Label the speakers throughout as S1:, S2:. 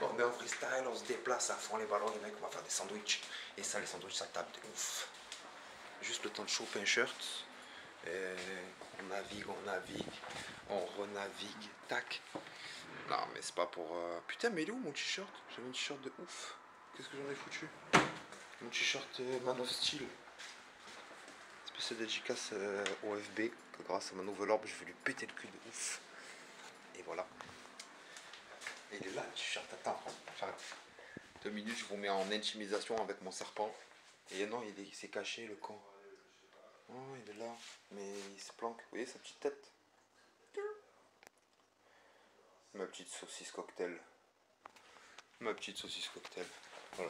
S1: On est en freestyle, on se déplace à fond les ballons, les mecs, on va faire des sandwichs. Et ça, les sandwichs, ça tape de ouf. Juste le temps de choper un shirt. Et on navigue, on renavigue, tac. Non, mais c'est pas pour... Putain, mais il est où mon t-shirt? J'avais un t-shirt de ouf. Qu'est-ce que j'en ai foutu? Mon t-shirt Man of Steel. Spécial dédicace OFB, que grâce à ma nouvelle orbe, je vais lui péter le cul de ouf. Et voilà. Et il est là, le t-shirt. Attends, j'arrête. 2 minutes, je vous mets en intimisation avec mon serpent. Et non, il s'est caché, le con. Oh, il est là. Mais il se planque. Vous voyez sa petite tête? Ma petite saucisse cocktail. Ma petite saucisse cocktail. Voilà,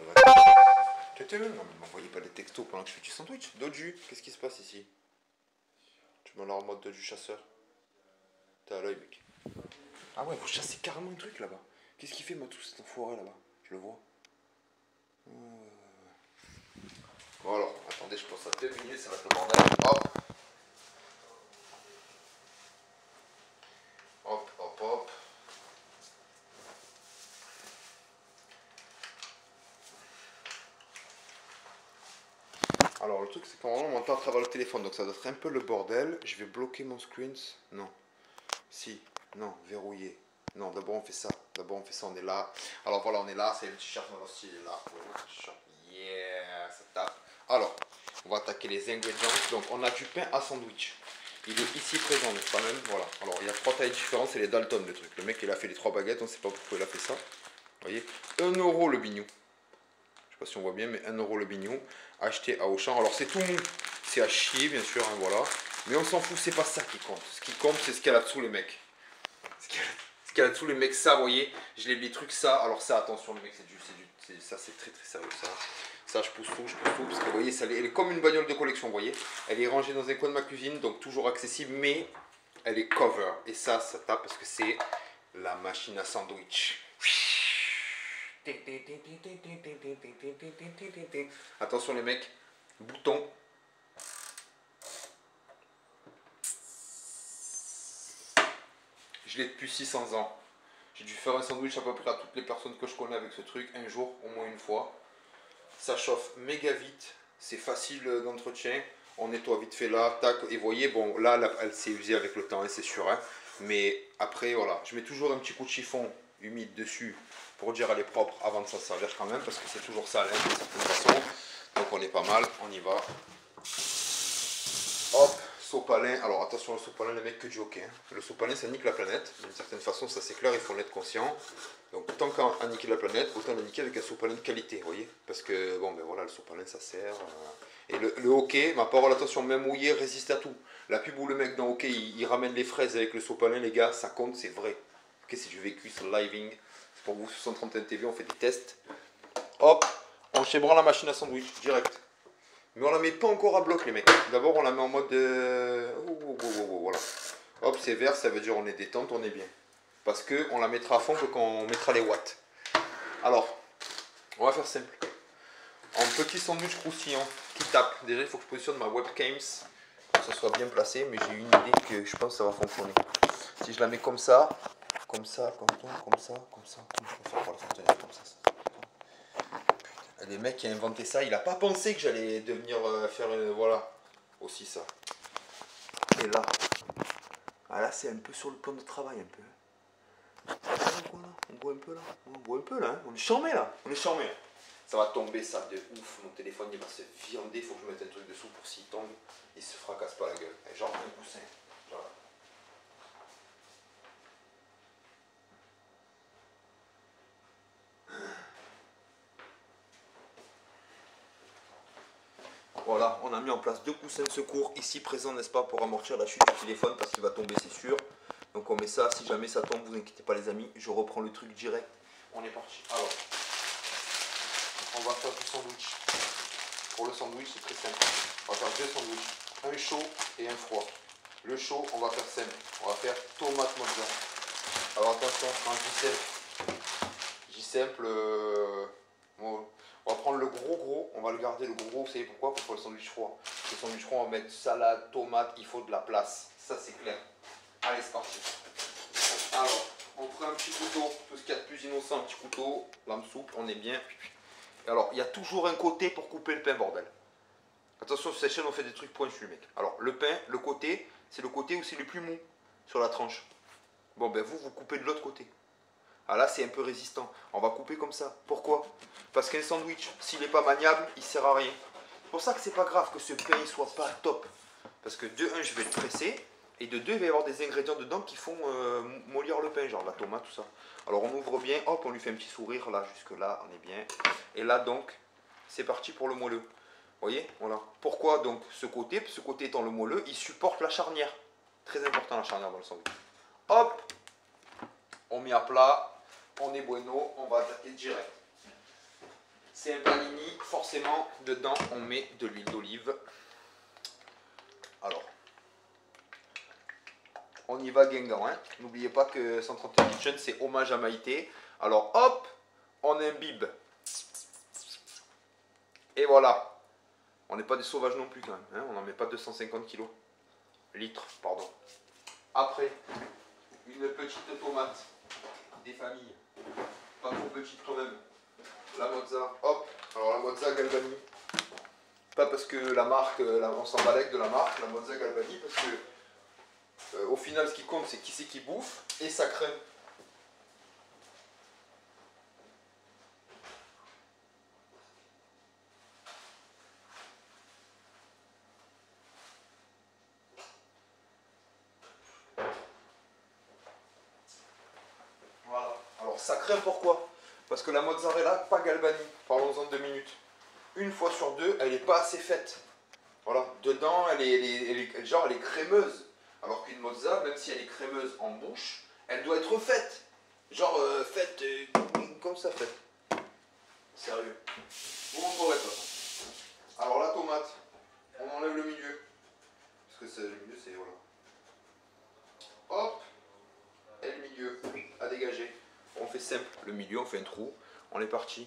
S1: non, mais m'envoyez pas des textos pendant que je fais du sandwich. Doju, qu'est-ce qui se passe ici? Tu m'as l'air en mode Doju chasseur. T'es à l'œil, mec. Ah ouais, vous chassez carrément un truc là-bas. Qu'est-ce qu'il fait, Matou, cet enfoiré là-bas? Je le vois. Bon alors, attendez, je pense à 2 minutes, ça va être le bordel. Hop. Hop, hop, hop. Alors le truc c'est qu'on m'entend à travers le téléphone, donc ça doit être un peu le bordel. Je vais bloquer mon screen. Non. Si. Non, verrouillé. Non, d'abord on fait ça. D'abord on fait ça, on est là. Alors voilà, on est là, c'est le t-shirt, mon style est là. Yeah, ça tape. Alors, on va attaquer les ingrédients. Donc on a du pain à sandwich. Il est ici présent, n'est-ce pas même? Voilà. Alors il y a 3 tailles différentes, c'est les Dalton le truc. Le mec il a fait les 3 baguettes, on ne sait pas pourquoi il a fait ça. Vous voyez, 1 € le bignou. Je sais pas si on voit bien, mais 1 € le bignou. Acheté à Auchan. Alors c'est tout mou. C'est à chier, bien sûr, hein, voilà. Mais on s'en fout, c'est pas ça qui compte. Ce qui compte, c'est ce qu'il y a là-dessous, les mecs. Ce qu'il y a là-dessous, les mecs, ça, vous voyez. Je l'ai mis trucs, ça. Alors ça, attention, les mecs, ça, c'est très très sérieux, ça. Ça, je pousse tout, parce que vous voyez, ça, elle est comme une bagnole de collection, vous voyez. Elle est rangée dans un coin de ma cuisine, donc toujours accessible, mais elle est cover. Et ça tape parce que c'est la machine à sandwich. Attention les mecs, bouton. Je l'ai depuis 600 ans. J'ai dû faire un sandwich à peu près à toutes les personnes que je connais avec ce truc, un jour, au moins une fois. Ça chauffe méga vite, c'est facile d'entretien. On nettoie vite fait là, tac, et vous voyez, bon là elle s'est usée avec le temps, hein, c'est sûr. Hein. Mais après, voilà, je mets toujours un petit coup de chiffon humide dessus pour dire elle est propre avant de s'en servir quand même, parce que c'est toujours sale hein, d'une certaine façon. Donc on est pas mal, on y va. Hop, sopalin. Alors attention, le sopalin, les mecs, que du hockey. Hein. Le sopalin, ça nique la planète. D'une certaine façon, ça c'est clair, il faut en être conscient. Donc tant qu'à niquer la planète, autant la niquer avec un sopalin de qualité, vous voyez. Parce que, bon, ben voilà, le sopalin, ça sert. Et le hockey, ma parole, attention, même mouillé, résiste à tout. La pub où le mec dans hockey, il ramène les fraises avec le sopalin, les gars, ça compte, c'est vrai. Ok, c'est du vécu, c'est living. C'est pour vous, 631 TV, on fait des tests. Hop, on chébranle la machine à sandwich, direct. Mais on la met pas encore à bloc les mecs. D'abord on la met en mode voilà. Hop, c'est vert, ça veut dire on est détente, on est bien. Parce que on la mettra à fond que quand on mettra les watts. Alors, on va faire simple. En petit sandwich croustillant qui tape. Déjà il faut que je positionne ma webcam, que ça soit bien placé, mais j'ai une idée que je pense que ça va fonctionner. Si je la mets comme ça, comme ça, comme ça, comme ça, comme ça, comment je peux faire pour la faire tenir comme ça. Le mec qui a inventé ça, il a pas pensé que j'allais devenir faire voilà, aussi ça. Et là, ah là c'est un peu sur le plan de travail un peu. On voit un peu là, on voit un peu là, hein. On est charmé là, on est charmé. Ça va tomber ça de ouf, mon téléphone il va se viander, il faut que je mette un truc dessous pour s'il tombe, il se fracasse pas la gueule. Genre un coussin, genre. Voilà, on a mis en place 2 coussins de secours ici présents, n'est-ce pas, pour amortir la chute du téléphone parce qu'il va tomber, c'est sûr. Donc on met ça, si jamais ça tombe, vous inquiétez pas les amis, je reprends le truc direct. On est parti. Alors, on va faire du sandwich. Pour le sandwich, c'est très simple. On va faire 2 sandwichs, un chaud et un froid. Le chaud, on va faire simple. On va faire tomate mozza. Alors attention, quand je dis simple, on va prendre le gros, on va le garder le gros, vous savez pourquoi? Pour faire le sandwich froid. Le sandwich froid, on va mettre salade, tomate, il faut de la place. Ça c'est clair. Allez, c'est parti. Alors, on ferai un petit couteau, tout ce qu'il y a de plus innocent, un petit couteau, lame souple, on est bien. Et alors, il y a toujours un côté pour couper le pain, bordel. Attention, sur cette chaîne, on fait des trucs pointus, mec. Alors, le pain, le côté, c'est le côté où c'est le plus mou sur la tranche. Bon, ben vous coupez de l'autre côté. Ah là, c'est un peu résistant. On va couper comme ça. Pourquoi? Parce qu'un sandwich, s'il n'est pas maniable, il ne sert à rien. C'est pour ça que c'est pas grave que ce pain ne soit pas top. Parce que de un, je vais le presser. Et de deux, il va y avoir des ingrédients dedans qui font mollir le pain, genre la tomate, tout ça. Alors on ouvre bien, hop, on lui fait un petit sourire, là, jusque là, on est bien. Et là, donc, c'est parti pour le moelleux. Vous voyez, voilà. Pourquoi donc ce côté étant le moelleux, il supporte la charnière. Très important la charnière dans le sandwich. Hop, on met à plat, on est bueno, on va attaquer direct. C'est un panini, forcément, dedans on met de l'huile d'olive. Alors, on y va Guingamp, hein. N'oubliez pas que 131 Kitchen c'est hommage à Maïté. Alors hop, on imbibe. Et voilà. On n'est pas des sauvages non plus quand même, hein. On n'en met pas 250 kg. Litres, pardon. Après, une petite tomate des familles. Pas trop petite quand même. La mozza, hop. Alors la mozza Galbani. Pas parce que la marque, on s'en balèque de la marque, la mozza Galbani, parce que au final ce qui compte c'est qui c'est qui bouffe et sa crème. Voilà. Alors ça crème pourquoi? Parce que la mozzarella, pas Galbani, parlons-en 2 minutes. Une fois sur deux, elle n'est pas assez faite. Voilà, dedans, elle est crémeuse. Alors qu'une mozza, même si elle est crémeuse en bouche, elle doit être faite. Genre faite comme ça, faite. Sérieux. Vous m'en pourrez pas. Alors la tomate, on enlève le milieu. Parce que le milieu, c'est voilà. Hop, et le milieu à dégager. On fait simple, le milieu, on fait un trou. On est parti.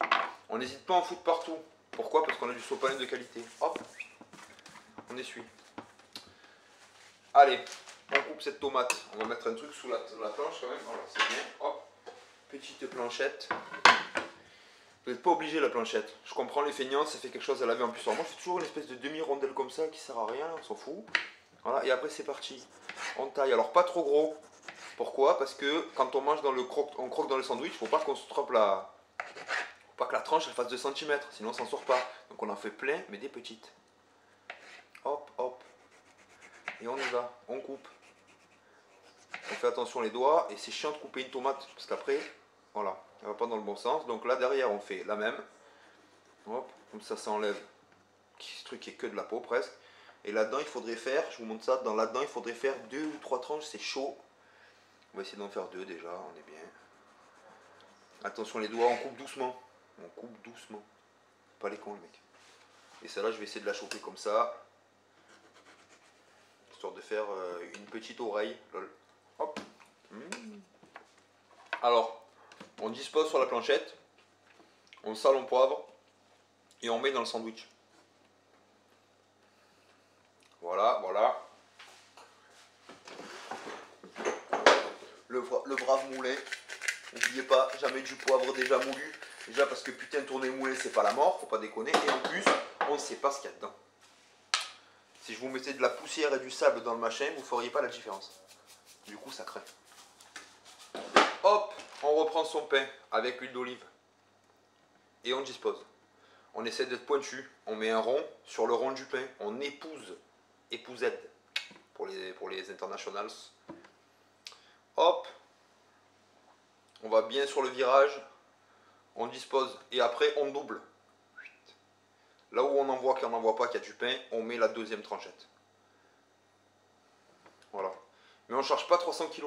S1: On n'hésite pas à en foutre partout. Pourquoi? Parce qu'on a du sopalin de qualité. Hop, on essuie. Allez, on coupe cette tomate. On va mettre un truc sous la planche quand même. Voilà, c'est bien. Hop, petite planchette. Vous n'êtes pas obligé la planchette. Je comprends les feignants, ça fait quelque chose à laver en plus. Alors moi, je fais toujours une espèce de demi-rondelle comme ça qui sert à rien, on s'en fout. Voilà, et après c'est parti. On taille. Alors pas trop gros. Pourquoi? Parce que quand on mange dans le croque, on croque dans le sandwich, il ne faut pas qu'on se trompe la. Faut pas que la tranche elle fasse 2 cm, sinon on s'en sort pas. Donc on en fait plein, mais des petites. Hop, hop. Et on y va, on coupe. On fait attention les doigts, et c'est chiant de couper une tomate, parce qu'après, voilà, elle va pas dans le bon sens. Donc là derrière on fait la même. Hop, comme ça enlève ce truc qui est que de la peau presque. Et là-dedans il faudrait faire, je vous montre ça, là-dedans il faudrait faire 2 ou 3 tranches, c'est chaud. On va essayer d'en faire 2 déjà, on est bien. Attention les doigts, on coupe doucement. On coupe doucement. Pas les cons le mec. Et celle-là, je vais essayer de la choper comme ça. Histoire de faire une petite oreille. Lol. Hop. Alors, on dispose sur la planchette. On sale, on poivre. Et on met dans le sandwich. Voilà, voilà. Le brave moulin. N'oubliez pas, jamais du poivre déjà moulu. Déjà parce que putain, tourner moulin, c'est pas la mort, faut pas déconner. Et en plus, on ne sait pas ce qu'il y a dedans. Si je vous mettais de la poussière et du sable dans le machin, vous ne feriez pas la différence. Du coup, ça crève. Hop, on reprend son pain avec l'huile d'olive. Et on dispose. On essaie d'être pointu. On met un rond sur le rond du pain. On épouse. Épousette pour les internationals. Hop. On va bien sur le virage. On dispose. Et après, on double. Là où on en voit qu'il n'y en envoie pas, qu'il y a du pain, on met la deuxième tranchette. Voilà. Mais on ne charge pas 300 kg.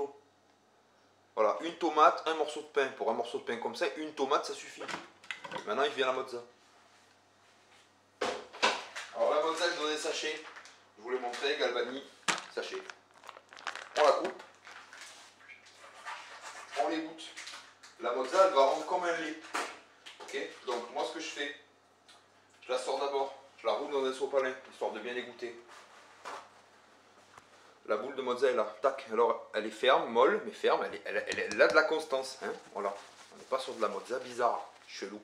S1: Voilà, une tomate, un morceau de pain. Pour un morceau de pain comme ça, une tomate, ça suffit. Maintenant, il vient la mozza. Alors la mozza, dans des sachets. Je vous l'ai montré, Galbani, sachet. On la coupe. On l'égoutte. La mozza, elle va rendre comme un lait. Ok. Donc moi, ce que je fais, je la sors d'abord. Je la roule dans un sopalin, histoire de bien l'égoutter. la boule de mozza est là. Tac. Alors, elle est ferme, molle, mais ferme. Elle a de la constance. Hein. Voilà. On n'est pas sur de la mozza bizarre, chelou.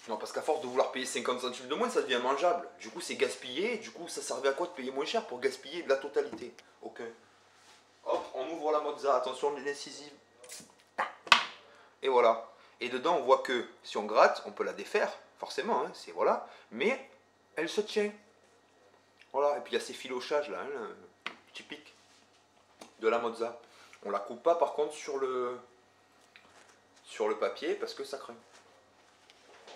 S1: Non, parce qu'à force de vouloir payer 50 centimes de moins, ça devient mangeable. Du coup, c'est gaspillé. Du coup, ça servait à quoi de payer moins cher pour gaspiller de la totalité? Ok. Hop, on ouvre la mozza. Attention, l'incisive. Et voilà. Et dedans, on voit que si on gratte, on peut la défaire. Forcément, hein, c'est voilà. Mais elle se tient. Voilà. Et puis, il y a ces filochages là, hein, typiques de la mozza. On la coupe pas, par contre, sur le papier parce que ça craint.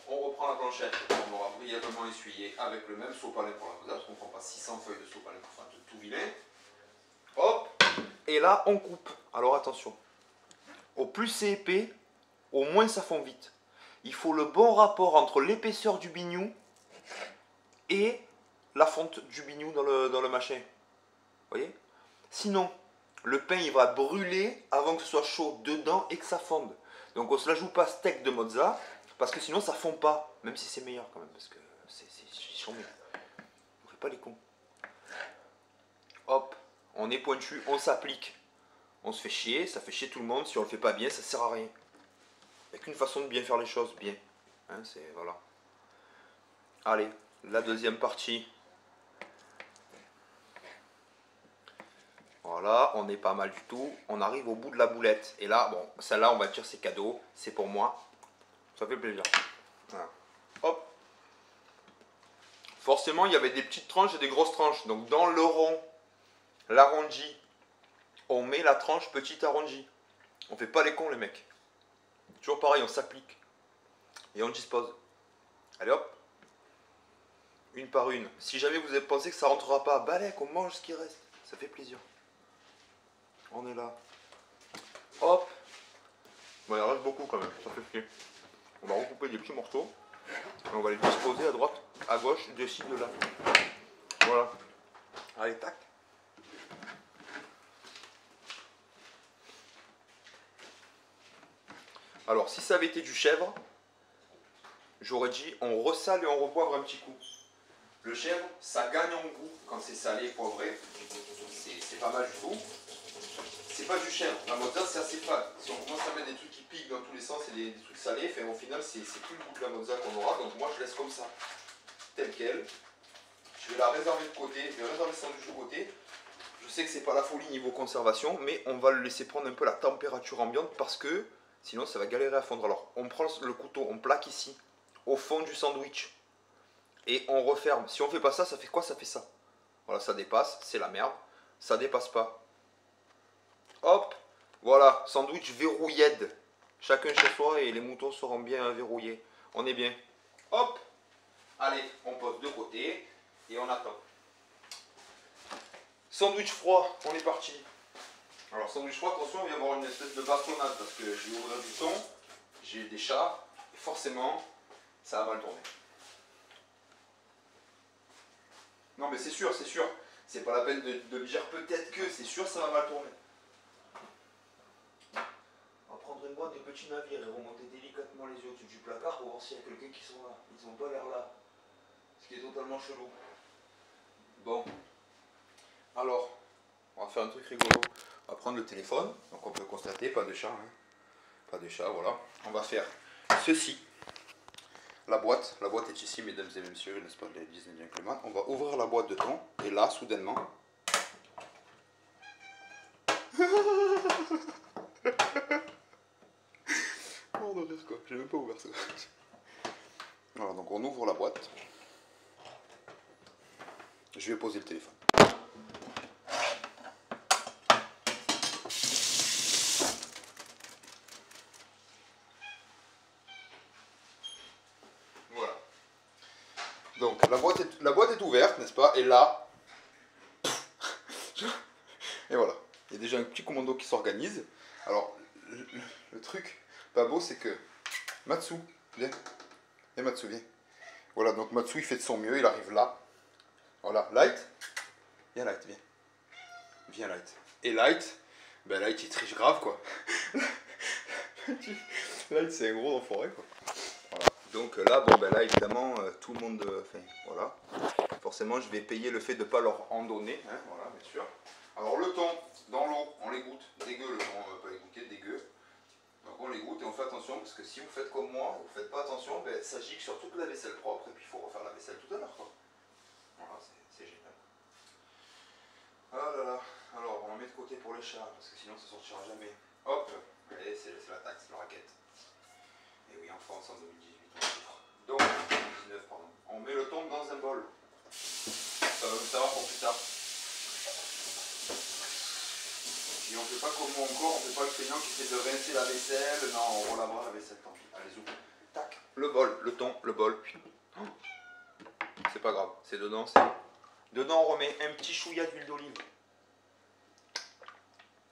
S1: On reprend la planchette, on va brièvement essuyer avec le même sopalin pour la mozza, parce qu'on ne prend pas 600 feuilles de sopalin pour faire tout vilain. Hop, et là on coupe. Alors attention, au plus c'est épais, au moins ça fond vite. Il faut le bon rapport entre l'épaisseur du bignou et la fonte du bignou dans le machin. Vous voyez? Sinon, le pain il va brûler avant que ce soit chaud dedans et que ça fonde. Donc on ne se la joue pas steak de mozza. Parce que sinon ça fond pas, même si c'est meilleur quand même, parce que c'est chambé. On fait pas les cons. Hop, on est pointu, on s'applique. On se fait chier, ça fait chier tout le monde. Si on le fait pas bien, ça sert à rien. Il n'y a qu'une façon de bien faire les choses, bien. Hein, c'est voilà. Allez, la deuxième partie. Voilà, on est pas mal du tout. On arrive au bout de la boulette. Et là, bon, celle-là, on va dire c'est cadeau, c'est pour moi. Ça fait plaisir. Voilà. Hop. Forcément, il y avait des petites tranches et des grosses tranches. Donc, dans le rond, l'arrondi, on met la tranche petite arrondie. On fait pas les cons, les mecs. Toujours pareil, on s'applique. Et on dispose. Allez, hop. Une par une. Si jamais vous avez pensé que ça rentrera pas, balèque, on mange ce qui reste. Ça fait plaisir. On est là. Hop. Bon, il en reste beaucoup quand même. Ça fait chier. On va recouper des petits morceaux et on va les disposer à droite, à gauche, de ci, de là. Voilà. Allez, tac. Alors, si ça avait été du chèvre, j'aurais dit on ressale et on repoivre un petit coup. Le chèvre, ça gagne en goût quand c'est salé, poivré. C'est pas mal du tout. C'est pas du chèvre. La mozza, c'est assez fade. Si on commence à mettre des trucs qui piquent dans tous les sens et des trucs salés, enfin, au final, c'est plus le goût de la mozza qu'on aura. Donc moi, je laisse comme ça, telle quelle. Je vais la réserver de côté. Je vais réserver le sandwich de côté. Je sais que c'est pas la folie niveau conservation, mais on va le laisser prendre un peu la température ambiante parce que sinon, ça va galérer à fondre. Alors, on prend le couteau, on plaque ici, au fond du sandwich, et on referme. Si on fait pas ça, ça fait quoi? Ça fait ça. Voilà, ça dépasse, c'est la merde. Ça dépasse pas. Hop, voilà, sandwich verrouillé. Chacun chez soi et les moutons seront bien verrouillés. On est bien. Hop, allez, on pose de côté et on attend. Sandwich froid, on est parti. Alors sandwich froid, attention, il va y avoir une espèce de bastonnade parce que je vais ouvrir du thon, j'ai des chats, et forcément, ça va mal tourner. Non mais c'est sûr, c'est pas la peine de me dire peut-être que, c'est sûr ça va mal tourner. On va prendre une boîte de petits navires et remonter délicatement les yeux au-dessus du placard pour voir s'il y a quelqu'un qui sont là. Ils n'ont pas l'air là. Ce qui est totalement chelou. Bon. Alors, on va faire un truc rigolo. On va prendre le téléphone. Donc on peut constater, pas de chat. Hein. Pas de chat, voilà. On va faire ceci. La boîte est ici, mesdames et messieurs, n'est-ce pas, les Disney Clément. On va ouvrir la boîte de thon. Et là, soudainement... Oh, de rire quoi, j'ai même pas ouvert ça. Voilà, donc on ouvre la boîte. Je vais poser le téléphone. Voilà. Donc la boîte est ouverte, n'est-ce pas? Et là... Et voilà. Il y a déjà un petit commando qui s'organise. Alors, le truc pas beau, c'est que... Matsu, viens. Viens Matsu, viens. Voilà, donc Matsu, il fait de son mieux, il arrive là. Voilà, Light. Viens Light, viens. Viens Light. Et Light, ben Light, il triche grave, quoi. Light, c'est un gros enfoiré, quoi. Voilà. Donc là, bon, ben là, évidemment, tout le monde... Enfin, voilà. Forcément, je vais payer le fait de ne pas leur en donner, hein, voilà, bien sûr. Alors le thon, dans l'eau, on l'égoutte. Dégueu le thon, pas égoutté, dégueu. Donc on l'égoutte et on fait attention parce que si vous faites comme moi, vous ne faites pas attention, ben, ça gicle sur toute la vaisselle propre et puis il faut refaire la vaisselle tout à l'heure. Voilà, c'est génial. Ah là là, alors on en met de côté pour les chats parce que sinon ça sortira jamais. Hop, allez, c'est la taxe, la raquette. Et oui, en France en 2018, on souffre. Donc, 2019, pardon. On met le thon dans un bol. Ça va nous servir pour plus tard. Et on ne fait pas comme moi encore, on ne fait pas le feignant qui fait de rincer la vaisselle. Non, on relavera la vaisselle, tant pis. Allez, zou. Tac, le bol, le thon, le bol. C'est pas grave, c'est dedans. Dedans, on remet un petit chouïa d'huile d'olive.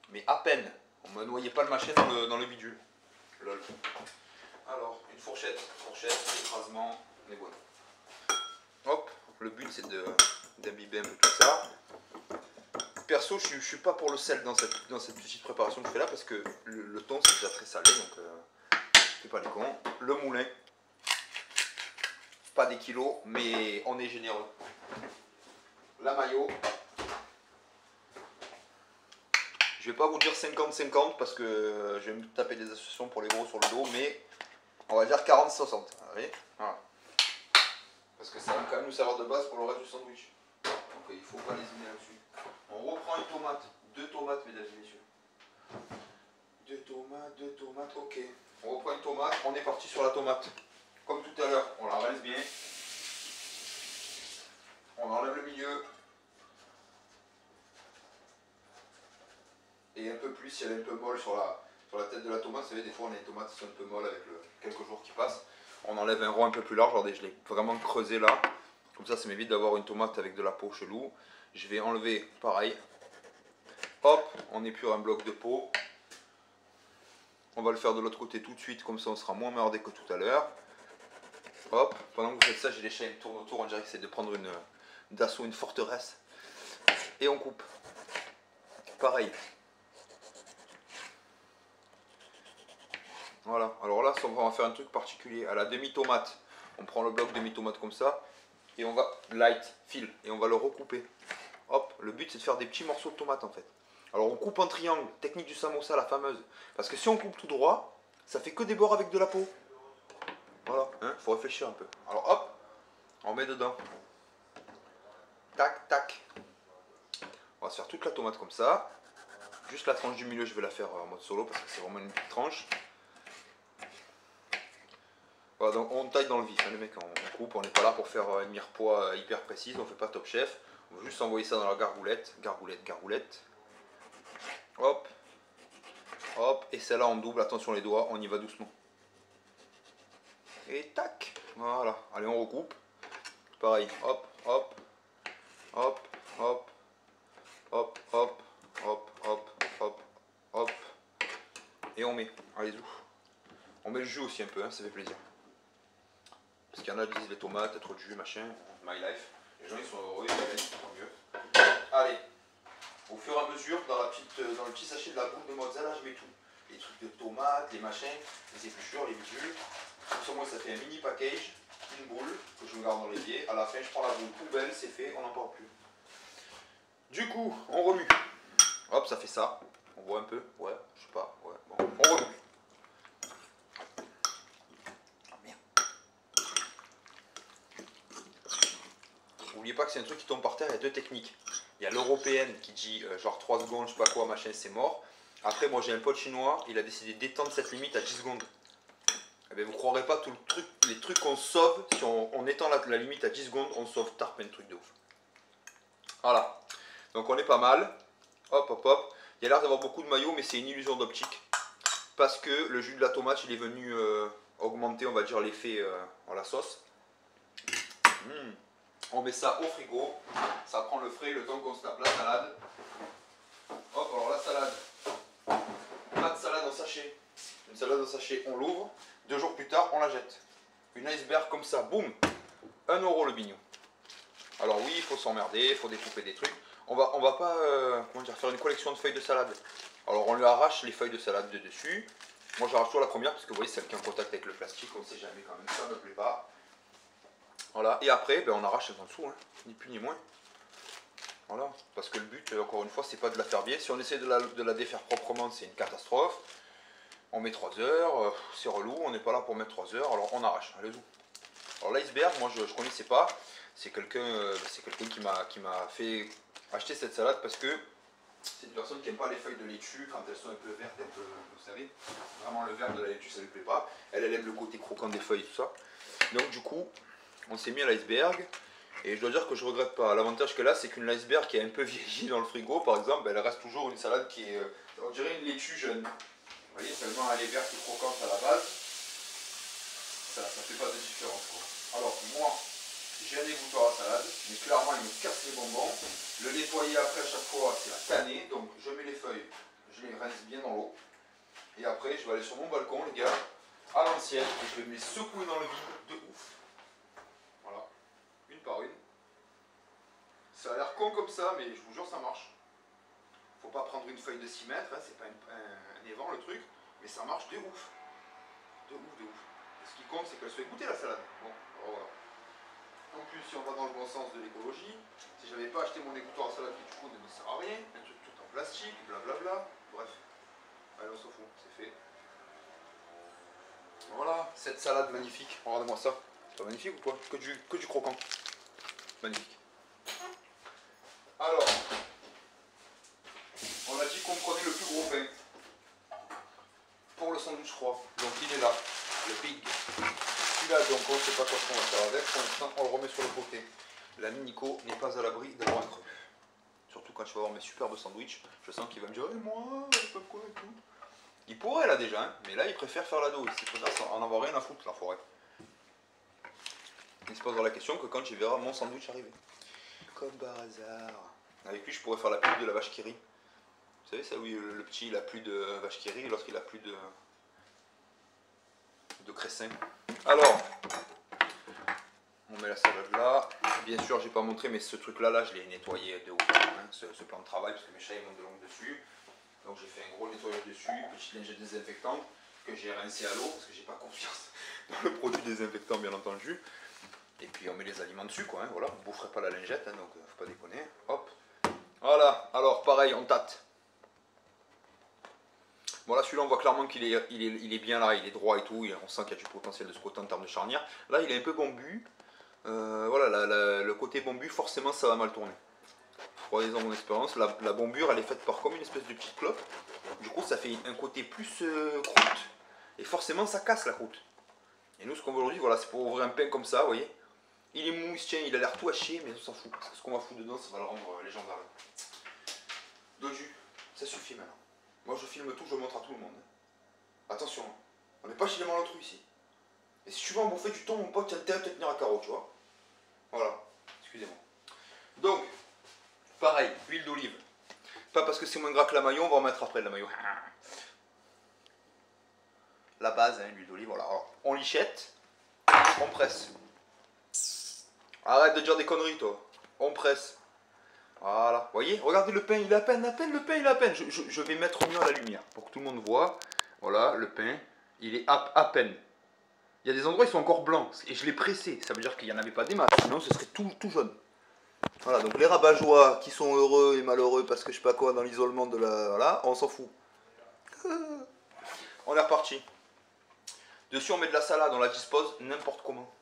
S1: Mais à peine. On ne noyait pas le machin dans le bidule. Lol. Alors, une fourchette, écrasement, on est bon. Hop, le but c'est d'imbiber un peu tout ça. Perso, je suis pas pour le sel dans cette petite préparation que je fais là parce que le thon c'est déjà très salé, donc c'est pas les cons. Le moulin, pas des kilos, mais on est généreux. La mayo, je vais pas vous dire 50-50 parce que je vais me taper des associations pour les gros sur le dos, mais on va dire 40-60. Voilà. Parce que ça va quand même nous servir de base pour le reste du sandwich. Donc il faut pas lésiner là-dessus. On reprend une tomate, 2 tomates mesdames et messieurs. 2 tomates, ok. On reprend une tomate, on est parti sur la tomate. Comme tout à l'heure, on la rince bien. On enlève le milieu. Et un peu plus, si elle est un peu molle sur la tête de la tomate, vous savez, des fois on a des tomates qui sont un peu molles avec quelques jours qui passent. On enlève un rond un peu plus large, regardez, je l'ai vraiment creusé là. Comme ça m'évite d'avoir une tomate avec de la peau chelou. Je vais enlever, pareil. Hop, on épure un bloc de peau. On va le faire de l'autre côté tout de suite, comme ça on sera moins merdé que tout à l'heure. Hop, pendant que vous faites ça, j'ai les chiens qui tournent autour, on dirait que c'est de prendre d'assaut une forteresse. Et on coupe. Pareil. Voilà, alors là, on va faire un truc particulier. À la demi-tomate, on prend le bloc demi-tomate comme ça, et on va fil, et on va le recouper. Hop, le but c'est de faire des petits morceaux de tomate en fait. Alors on coupe en triangle, technique du samosa, la fameuse. Parce que si on coupe tout droit, ça fait que des bords avec de la peau. Voilà, hein, faut réfléchir un peu. Alors hop, on met dedans. Tac, tac. On va se faire toute la tomate comme ça. Juste la tranche du milieu, je vais la faire en mode solo parce que c'est vraiment une petite tranche. Voilà, donc on taille dans le vif, hein, les mecs, on coupe, on n'est pas là pour faire une mirepoix hyper précise, on ne fait pas top chef. On va juste envoyer ça dans la gargoulette, gargoulette. Hop, hop, et celle-là on double, attention les doigts, on y va doucement. Et tac, voilà, allez on recoupe. Pareil, hop, hop, hop, hop, hop, hop, hop, hop, hop, hop. Et on met, allez-y. On met le jus aussi un peu, hein, ça fait plaisir. Parce qu'il y en a qui disent les tomates, trop de jus, machin, my life. Les gens ils sont heureux, ils disent tant mieux. Allez, au fur et à mesure, dans le petit sachet de la boule de mozzarella, je mets tout. Les trucs de tomates, les machins, les épluchures, les bidules. Comme ça, moi, ça fait un mini package, une boule que je me garde dans l'évier. À la fin, je prends la boule poubelle, c'est fait, on n'en parle plus. Du coup, on remue. Hop, ça fait ça. On voit un peu, ouais, je sais pas, ouais, bon, on remue. N'oubliez pas que c'est un truc qui tombe par terre, il y a 2 techniques. Il y a l'européenne qui dit genre 3 secondes, je sais pas quoi, machin, c'est mort. Après, moi j'ai un pote chinois, il a décidé d'étendre cette limite à 10 secondes. Eh bien, vous ne croirez pas les trucs qu'on sauve, si on étend la limite à 10 secondes, on sauve tarpin de trucs de ouf. Voilà. Donc on est pas mal. Hop, hop, hop. Il y a l'air d'avoir beaucoup de maillot, mais c'est une illusion d'optique. Parce que le jus de la tomate, il est venu augmenter, on va dire, l'effet en la sauce. On met ça au frigo, ça prend le frais le temps qu'on se tape la salade. Hop, alors la salade, pas de salade en sachet. Une salade en sachet, on l'ouvre, 2 jours plus tard, on la jette. Une iceberg comme ça, boum, 1 € le bignon. Alors oui, il faut s'emmerder, il faut découper des trucs. On va pas comment dire, faire une collection de feuilles de salade. Alors on lui arrache les feuilles de salade de dessus. Moi j'arrache toujours la première parce que vous voyez, celle qui est en contact avec le plastique, on ne sait jamais quand même, ça ne me plaît pas. Voilà, et après, ben, on arrache en dessous, hein, ni plus ni moins. Voilà, parce que le but, encore une fois, c'est pas de la faire biais. Si on essaie de la défaire proprement, c'est une catastrophe. On met 3 heures, c'est relou, on n'est pas là pour mettre 3 heures, alors on arrache, allez-y. Alors l'iceberg, moi je connaissais pas, c'est quelqu'un qui m'a fait acheter cette salade parce que c'est une personne qui n'aime pas les feuilles de laitue quand elles sont un peu vertes, un peu, vous savez, vraiment le vert de la laitue ça lui plaît pas. Elle aime le côté croquant des feuilles et tout ça. Donc du coup, on s'est mis à l'iceberg et je dois dire que je regrette pas. L'avantage qu'elle a, c'est qu'une iceberg qui est un peu vieillie dans le frigo, par exemple, elle reste toujours une salade qui est, on dirait une laitue jeune. Vous voyez, tellement elle est verte et croquante à la base, ça ne fait pas de différence, quoi. Alors moi, j'ai un égouttoir à salade, mais clairement il me casse les bonbons. Le nettoyer après à chaque fois, c'est la tannée. Donc je mets les feuilles, je les rince bien dans l'eau. Et après, je vais aller sur mon balcon, les gars, à l'ancienne, et je vais me les secouer dans le vide de ouf. Voilà, une par une. Ça a l'air con comme ça, mais je vous jure, ça marche. Faut pas prendre une feuille de 6 mètres, hein, c'est pas un évent le truc, mais ça marche de ouf. De ouf, de ouf. Et ce qui compte, c'est qu'elle soit égouttée la salade. Bon, alors voilà. En plus, si on va dans le bon sens de l'écologie, si j'avais pas acheté mon égouttoir à salade qui du coup ne me sert à rien, un truc tout en plastique, blablabla, bref. Allez, on s'en fout, c'est fait. Voilà, cette salade magnifique. Regardez-moi ça. C'est pas magnifique ou quoi? Que du croquant. Magnifique. Alors, on a dit qu'on prenait le plus gros pain pour le sandwich froid. Donc il est là, le big. Celui-là, donc on ne sait pas quoi on va faire avec. Pour l'instant, on le remet sur le côté. L'ami Nico n'est pas à l'abri d'avoir un creux. Surtout quand je vais avoir mes superbes sandwichs, je sens qu'il va me dire hey, moi, pas quoi et tout. Il pourrait là déjà, hein, mais là il préfère faire la dose. Il préfère en avoir rien à foutre, l'enfoiré. Il se posera la question que quand il verra mon sandwich arriver. Comme par hasard. Avec lui, je pourrais faire la pub de la vache qui rit. Vous savez, ça, oui, le petit, il a plus de vache qui rit lorsqu'il a plus de cressin. Alors, on met la salade là. Bien sûr, j'ai pas montré, mais ce truc-là, je l'ai nettoyé de ouf. Hein, ce plan de travail, parce que mes chats ils montent de l'ongle dessus. Donc j'ai fait un gros nettoyage dessus, petit linge désinfectant que j'ai rincé à l'eau, parce que j'ai pas confiance dans le produit désinfectant, bien entendu. Et puis on met les aliments dessus, quoi. Hein, voilà, vous ne boufferez pas la lingette, hein, donc faut pas déconner. Hop. Voilà, alors pareil, on tâte. Bon là celui-là on voit clairement qu'il est, il est bien là, il est droit et tout, on sent qu'il y a du potentiel de ce côté en termes de charnière. Là il est un peu bombu, voilà, le côté bombu forcément ça va mal tourner. Croyez-en mon expérience, la bombure elle est faite par comme une espèce de petite clope, du coup ça fait un côté plus croûte, et forcément ça casse la croûte. Et nous ce qu'on veut aujourd'hui, voilà, c'est pour ouvrir un pain comme ça, vous voyez. Il est mou, il se tient, il a l'air tout haché, mais on s'en fout, parce que ce qu'on va foutre dedans ça va le rendre légendaire. Doju, ça suffit maintenant. Moi je filme tout, je montre à tout le monde. Attention, on n'est pas chez les malotrues ici. Et si tu veux en bouffer du temps, mon pote, tu as intérêt à te tenir à carreau, tu vois. Voilà, excusez-moi. Donc, pareil, huile d'olive. Pas parce que c'est moins gras que la mayo, on va en mettre après la mayo. La base, hein, l'huile d'olive, voilà. Alors, on lichette, on presse. Arrête de dire des conneries, toi. On presse. Voilà, vous voyez, regardez le pain, il est à peine, le pain, il est à peine. Je vais mettre mieux à la lumière pour que tout le monde voit. Voilà, le pain, il est à peine. Il y a des endroits, ils sont encore blancs. Et je l'ai pressé, ça veut dire qu'il n'y en avait pas des masses. Sinon, ce serait tout jaune. Voilà, donc les rabat-joie qui sont heureux et malheureux parce que je sais pas quoi dans l'isolement de la... Voilà, on s'en fout. On est reparti. Dessus, on met de la salade, on la dispose n'importe comment.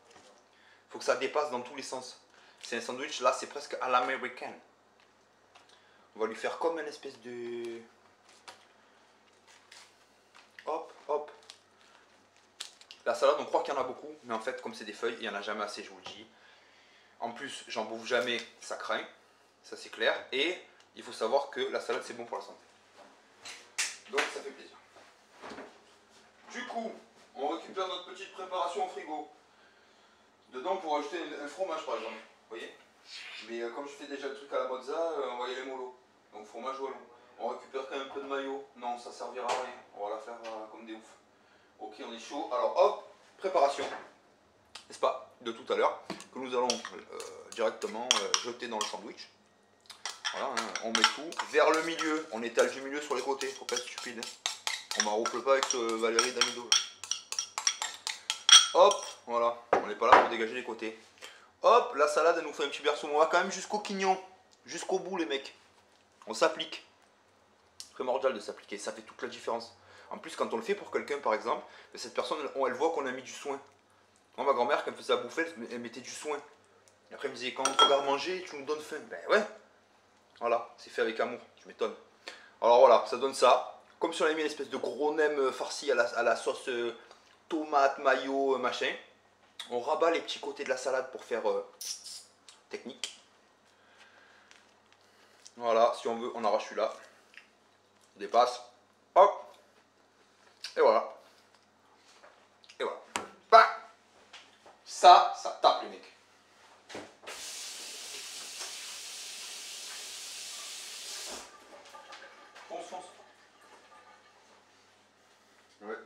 S1: Il faut que ça dépasse dans tous les sens. C'est un sandwich, là, c'est presque à l'américaine. On va lui faire comme une espèce de... Hop, hop. La salade, on croit qu'il y en a beaucoup, mais en fait, comme c'est des feuilles, il n'y en a jamais assez, je vous le dis. En plus, j'en bouffe jamais, ça craint. Ça, c'est clair. Et il faut savoir que la salade, c'est bon pour la santé. Donc, ça fait plaisir. Du coup, on récupère notre petite préparation au frigo. Dedans, pour ajouter un fromage, par exemple. Vous voyez? Mais comme je fais déjà le truc à la mozza, on va y aller mollo. Donc fromage wallon. On récupère quand même un peu de maillot. Non, ça servira à rien. On va la faire comme des oufs. Ok, on est chaud. Alors hop, préparation. N'est-ce pas? De tout à l'heure. Que nous allons directement jeter dans le sandwich. Voilà, hein, on met tout vers le milieu. On étale du milieu sur les côtés. Faut pas être stupide. On m'arrouple pas avec ce Valérie Damido. Hop, voilà. On n'est pas là pour dégager les côtés. Hop, la salade, elle nous fait un petit berceau. On va quand même jusqu'au quignon.
S2: Jusqu'au bout les mecs. On s'applique. Primordial de s'appliquer, ça fait toute la différence. En plus quand on le fait pour quelqu'un par exemple, cette personne elle voit qu'on a mis du soin. Moi ma grand-mère quand elle faisait à bouffer, elle mettait du soin. Et après elle me disait quand on te regarde manger, tu nous donnes faim. Ben ouais. Voilà, c'est fait avec amour, tu m'étonnes. Alors voilà, ça donne ça. Comme si on avait mis une espèce de gros nem farci à la sauce tomate, mayo, machin. On rabat les petits côtés de la salade pour faire technique. Voilà, si on veut, on arrache celui-là. On dépasse. Hop. Et voilà. Et voilà. Bah. Ça tape les mecs. Fonce. Ouais.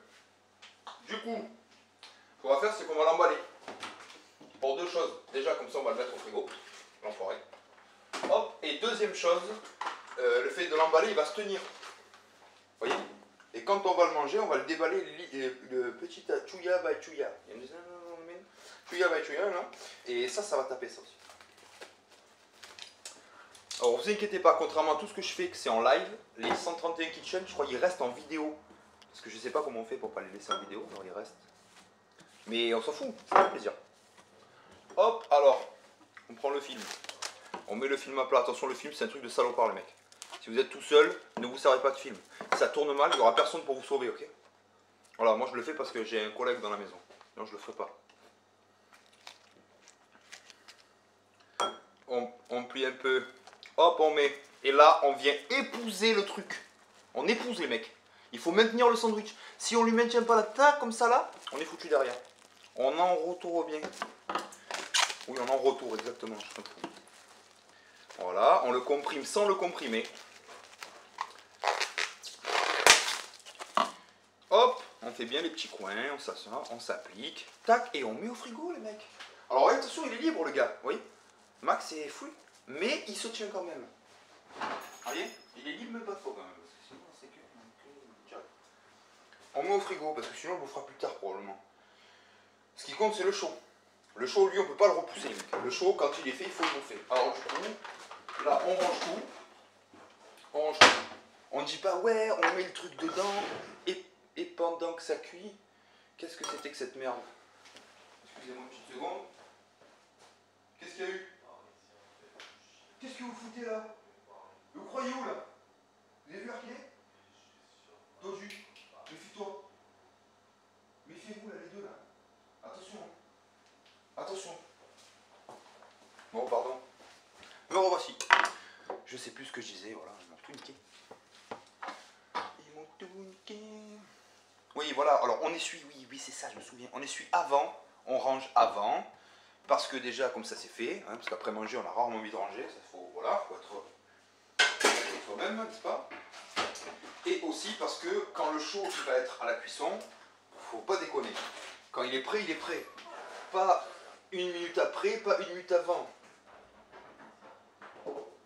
S2: Du coup, ce qu'on va faire, c'est qu'on va l'emballer. Pour deux choses. Déjà, comme ça, on va le mettre au frigo. L'enfoiré. Hop. Et deuxième chose, le fait de l'emballer, il va se tenir. Vous voyez? Et quand on va le manger, on va le déballer le petit chouya by chouya. Chouya by chouya, là. Et ça va taper ça aussi. Alors, vous inquiétez pas, contrairement à tout ce que je fais, que c'est en live, les 131 Kitchen, je crois qu'ils restent en vidéo. Parce que je sais pas comment on fait pour pas les laisser en vidéo, alors ils restent. Mais on s'en fout, ça fait plaisir. Hop, alors, on prend le film. On met le film à plat. Attention, le film, c'est un truc de salopard, les mecs. Si vous êtes tout seul, ne vous servez pas de film. Si ça tourne mal, il n'y aura personne pour vous sauver, ok? Voilà, moi je le fais parce que j'ai un collègue dans la maison. Non, je le ferai pas. On plie un peu. Hop, on met. Et là, on vient épouser le truc. On épouse les mecs. Il faut maintenir le sandwich. Si on lui maintient pas la taille comme ça là, on est foutu derrière. On en retourne bien. Oui, on en retourne, exactement. Voilà, on le comprime sans le comprimer. Hop, on fait bien les petits coins, on s'assoit, on s'applique. Tac, et on met au frigo les mecs. Alors attention, il est libre le gars, vous voyez. Max est fou, mais il se tient quand même. Vous voyez, il est libre mais pas trop quand même. Parce que sinon, c'est que... On met au frigo, parce que sinon on le fera plus tard probablement. Ce qui compte, c'est le chaud. Le chaud, lui, on peut pas le repousser. Le chaud, quand il est fait, il faut le bouffer. Alors du coup, là, on range tout. On range tout. On dit pas, ouais, on met le truc dedans, et pendant que ça cuit, qu'est-ce que c'était que cette merde? Excusez-moi une petite seconde. Qu'est-ce qu'il y a eu? Qu'est-ce que vous foutez là? Vous croyez où là? Vous avez vu l'arqué? Doju, méfie-toi. Méfiez-vous là, les deux là. Attention. Attention. Bon, pardon. Me revoici. Je sais plus ce que je disais, voilà, ils m'ont tout niqué. Ils m'ont tout niqué. Oui, voilà, alors on essuie, oui, c'est ça, je me souviens. On essuie avant, on range avant. Parce que déjà, comme ça c'est fait, hein, parce qu'après manger, on a rarement envie de ranger. Ça, voilà, faut être soi-même, n'est-ce pas? Et aussi parce que quand le chaud qui va être à la cuisson, faut pas déconner. Quand il est prêt, il est prêt. Pas une minute après, pas une minute avant.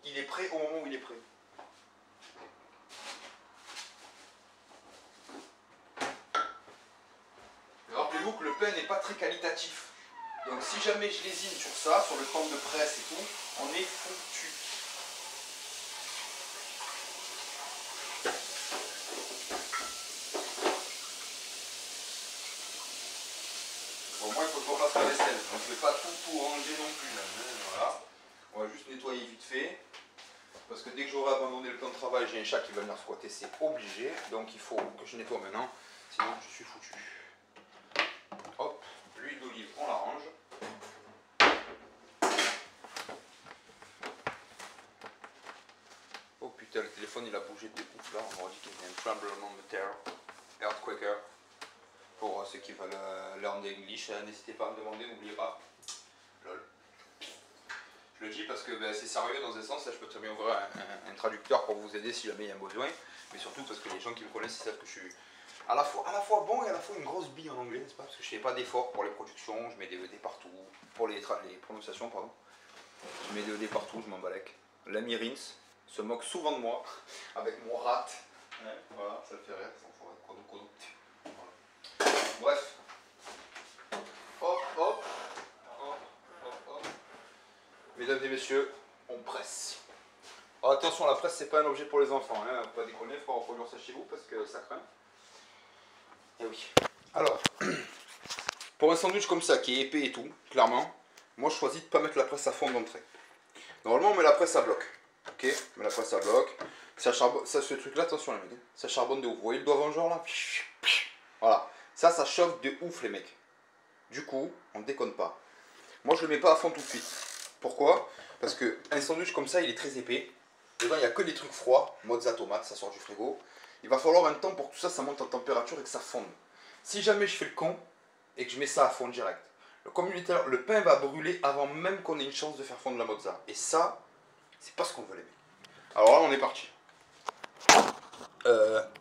S2: Il est prêt au moment où il est prêt. Rappelez-vous que le pain n'est pas très qualitatif. Donc si jamais je lésine sur ça, sur le temps de presse et tout, on est foutu. Bon, moi il faut que je refasse la vaisselle. Donc je ne vais pas tout ranger non plus. Là. Voilà. On va juste nettoyer vite fait. Parce que dès que j'aurai abandonné le plan de travail, j'ai un chat qui va venir squatter, c'est obligé. Donc il faut que je nettoie maintenant. Sinon je suis foutu. Hop, l'huile d'olive, on la range. Oh putain, le téléphone il a bougé de ouf là. On m'a dit qu'il y avait un tremblement de terre. Earthquaker. Pour ceux qui veulent learn English, n'hésitez pas à me demander, n'oubliez pas. Lol. Je le dis parce que c'est sérieux dans un sens, là je peux très bien ouvrir un traducteur pour vous aider si jamais il y a un besoin. Mais surtout parce que les gens qui me connaissent, ils savent que je suis à la fois bon et à la fois une grosse bille en anglais, n'est-ce pas? Parce que je fais pas d'efforts pour les productions, je mets des VD partout, pour les prononciations, pardon. Je mets des VD partout, je m'en balèque. L'ami Rins se moque souvent de moi, avec mon rat. Ouais, voilà, ça le fait rire, sans forêt, codo. Voilà. Bref. Hop. Mesdames et messieurs, on presse. Alors, attention, la presse, c'est pas un objet pour les enfants, hein. Faut pas déconner, il faut reproduire ça chez vous parce que ça craint. Et oui. Alors, pour un sandwich comme ça, qui est épais et tout, clairement, moi je choisis de ne pas mettre la presse à fond d'entrée. Normalement, on met la presse à bloc. Ok, on met la presse à bloc. Ça charbonne, ça, ce truc là, attention les mecs, ça charbonne de ouf. Vous voyez le doigt vengeur là? Voilà, ça chauffe de ouf les mecs. Du coup, on déconne pas. Moi je le mets pas à fond tout de suite. Pourquoi? Parce que un sandwich comme ça, il est très épais. Dedans, il n'y a que des trucs froids, mozza tomate, ça sort du frigo. Il va falloir un temps pour que tout ça, ça monte en température et que ça fonde. Si jamais je fais le con et que je mets ça à fond direct, comme je disais tout à l'heure, le pain va brûler avant même qu'on ait une chance de faire fondre la mozza. Et ça, c'est pas ce qu'on veut les mecs. Alors là, on est parti.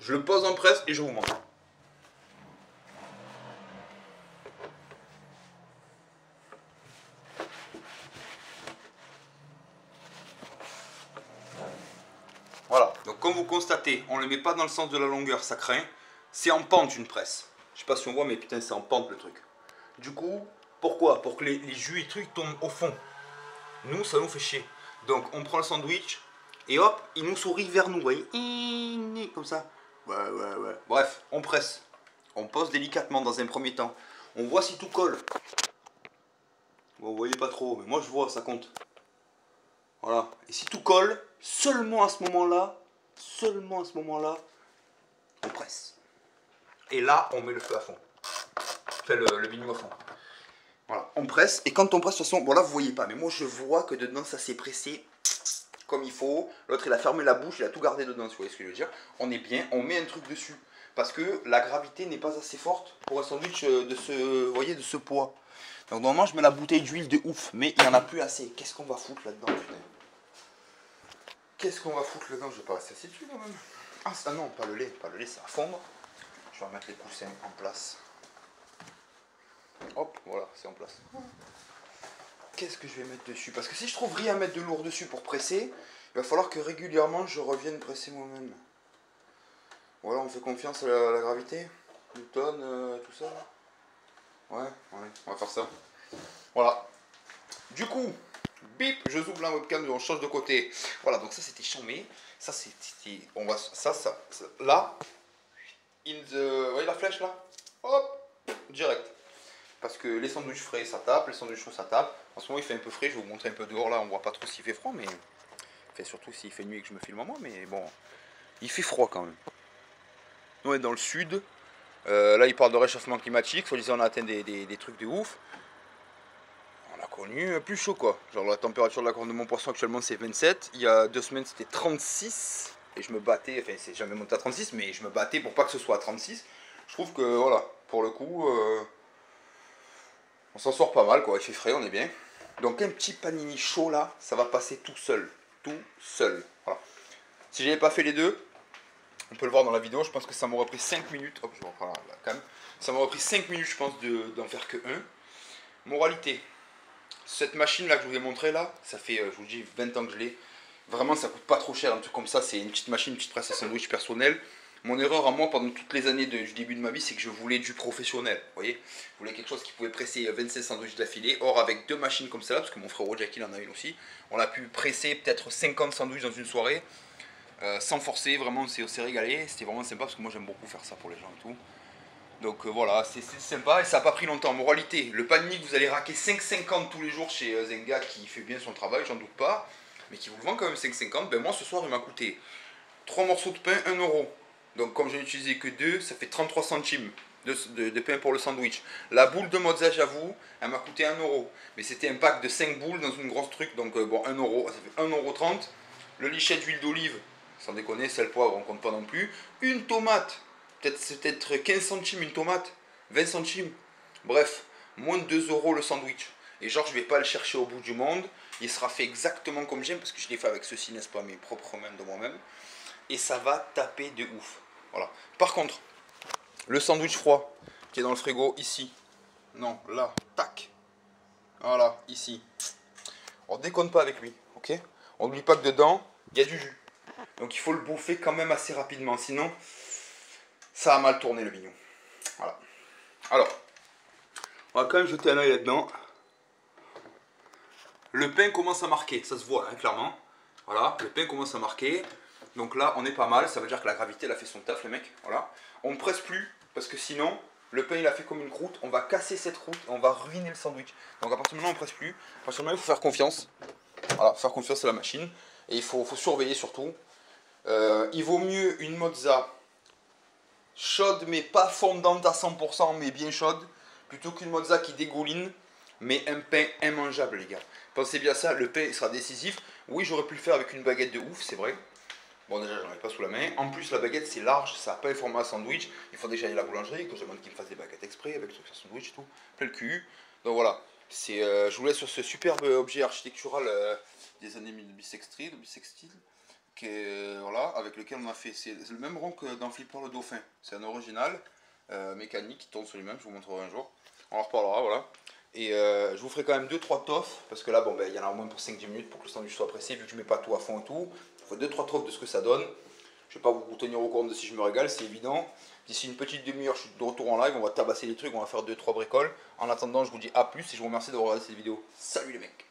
S2: Je le pose en presse et je vous montre. Voilà, donc comme vous constatez, on ne le met pas dans le sens de la longueur, ça craint. C'est en pente une presse. Je sais pas si on voit, mais putain, c'est en pente le truc. Du coup, pourquoi? Pour que les jus et trucs tombent au fond. Nous, ça nous fait chier. Donc, on prend le sandwich et hop, il nous sourit vers nous, vous voyez? Comme ça. Ouais. Bref, on presse. On pose délicatement dans un premier temps. On voit si tout colle. Bon, vous voyez pas trop, mais moi je vois, ça compte. Voilà. Et si tout colle, seulement à ce moment-là, on presse. Et là, on met le feu à fond. Enfin, le bignou à fond. Voilà, on presse. Et quand on presse, de toute façon, bon là, vous voyez pas, mais moi je vois que dedans, ça s'est pressé comme il faut. L'autre, il a fermé la bouche, il a tout gardé dedans, si vous voyez ce que je veux dire. On est bien, on met un truc dessus. Parce que la gravité n'est pas assez forte pour un sandwich de ce poids. Donc normalement, je mets la bouteille d'huile de ouf, mais il n'y en a plus assez. Qu'est-ce qu'on va foutre là-dedans, putain? Qu'est-ce qu'on va foutre là-dedans? Je vais pas rester assis dessus quand même. Ah non, pas le lait, ça va fondre. Je vais remettre les coussins en place. Hop, voilà, c'est en place. Qu'est-ce que je vais mettre dessus? Parce que si je trouve rien à mettre de lourd dessus pour presser, il va falloir que régulièrement je revienne presser moi-même. Voilà, on fait confiance à la gravité, Newton, tout ça. Ouais, on va faire ça. Voilà. Du coup, bip, je zoome la webcam, on change de côté. Voilà, donc ça c'était chambé. Ça c'était. On va. Ça, là. Vous voyez la flèche là? Hop, direct. Parce que les sandwichs frais ça tape, les sandwichs chauds ça tape. En ce moment il fait un peu frais, je vais vous montrer un peu dehors là, on voit pas trop s'il fait froid, mais. Enfin, surtout s'il fait nuit et que je me filme moi, mais bon. Il fait froid quand même. Nous on est dans le sud. Là il parle de réchauffement climatique, soi-disant on a atteint des trucs de ouf. On a connu plus chaud quoi. Genre la température de la corne de mon poisson actuellement c'est 27. Il y a 2 semaines c'était 36. Et je me battais, enfin c'est jamais monté à 36, mais je me battais pour pas que ce soit à 36. Je trouve que voilà, pour le coup, on s'en sort pas mal quoi, il fait frais, on est bien. Donc un petit panini chaud là, ça va passer tout seul. Tout seul. Voilà. Si j'avais pas fait les deux, on peut le voir dans la vidéo, je pense que ça m'aurait pris 5 minutes. Hop, je reprends la cam. Ça m'aurait pris 5 minutes je pense d'en faire que un. Moralité. Cette machine là que je vous ai montré là, ça fait, je vous dis, 20 ans que je l'ai. Vraiment, ça coûte pas trop cher, un truc comme ça. C'est une petite machine, une petite presse à sandwich personnelle. Mon erreur à moi pendant toutes les années du début de ma vie, c'est que je voulais du professionnel. Vous voyez, je voulais quelque chose qui pouvait presser 25 sandwichs d'affilée. Or, avec deux machines comme ça, parce que mon frère Jackie en a une aussi, on a pu presser peut-être 50 sandwichs dans une soirée. Sans forcer, vraiment, on s'est régalé. C'était vraiment sympa parce que moi j'aime beaucoup faire ça pour les gens et tout. Donc voilà, c'est sympa et ça n'a pas pris longtemps. Moralité, le panini que vous allez raquer 5,50 tous les jours chez Zenga qui fait bien son travail, j'en doute pas, mais qui vous le vend quand même 5,50, ben moi ce soir il m'a coûté 3 morceaux de pain, 1 euro. Donc comme je n'ai utilisé que 2, ça fait 33 centimes de pain pour le sandwich. La boule de mozza, j'avoue, elle m'a coûté 1 euro. Mais c'était un pack de 5 boules dans une grosse truc, donc bon, 1 euro, ça fait 1,30 €. Le lichet d'huile d'olive, sans déconner, sel, poivre, on compte pas non plus. Une tomate. C'est peut-être 15 centimes une tomate, 20 centimes. Bref, moins de 2 euros le sandwich. Et genre, je vais pas le chercher au bout du monde. Il sera fait exactement comme j'aime, parce que je l'ai fait avec ceci, n'est-ce pas, mes propres mains de moi-même. Et ça va taper de ouf. Voilà. Par contre, le sandwich froid, qui est dans le frigo, ici. Non, là, tac. Voilà, ici. On déconne pas avec lui, ok? On n'oublie pas que dedans, il y a du jus. Donc il faut le bouffer quand même assez rapidement, sinon ça a mal tourné le bignon. Voilà. Alors, on va quand même jeter un oeil là-dedans. Le pain commence à marquer, ça se voit hein, clairement. Voilà, le pain commence à marquer. Donc là, on est pas mal. Ça veut dire que la gravité, elle a fait son taf, les mecs. Voilà. On ne presse plus parce que sinon, le pain, il a fait comme une croûte. On va casser cette croûte et on va ruiner le sandwich. Donc à partir de maintenant, on ne presse plus. À partir de maintenant, il faut faire confiance. Voilà, faire confiance à la machine. Et il faut surveiller surtout. Il vaut mieux une mozza chaude, mais pas fondante à 100%, mais bien chaude, plutôt qu'une mozza qui dégouline, mais un pain immangeable, les gars. Pensez bien à ça, le pain il sera décisif. Oui, j'aurais pu le faire avec une baguette de ouf, c'est vrai. Bon, déjà, j'en ai pas sous la main. En plus, la baguette, c'est large, ça n'a pas un format sandwich. Il faut déjà aller à la boulangerie, que je demande qu'ils me fassent des baguettes exprès, avec le sandwich et tout. Plein le cul. Donc voilà, je vous laisse sur ce superbe objet architectural des années bissextile, voilà, avec lequel on a fait. C'est le même rond que dans Flipper le Dauphin. C'est un original mécanique qui tourne sur lui-même, je vous montrerai un jour. On en reparlera, voilà. Et je vous ferai quand même 2-3 toffes, parce que là, bon, ben, il y en a au moins pour 5-10 minutes pour que le sandwich soit pressé, vu que je mets pas tout à fond et tout. Je vous ferai 2-3 toffes de ce que ça donne. Je vais pas vous tenir au courant de si je me régale, c'est évident. D'ici une petite demi-heure, je suis de retour en live, on va tabasser les trucs, on va faire 2-3 bricoles. En attendant, je vous dis à plus et je vous remercie d'avoir regardé cette vidéo. Salut les mecs!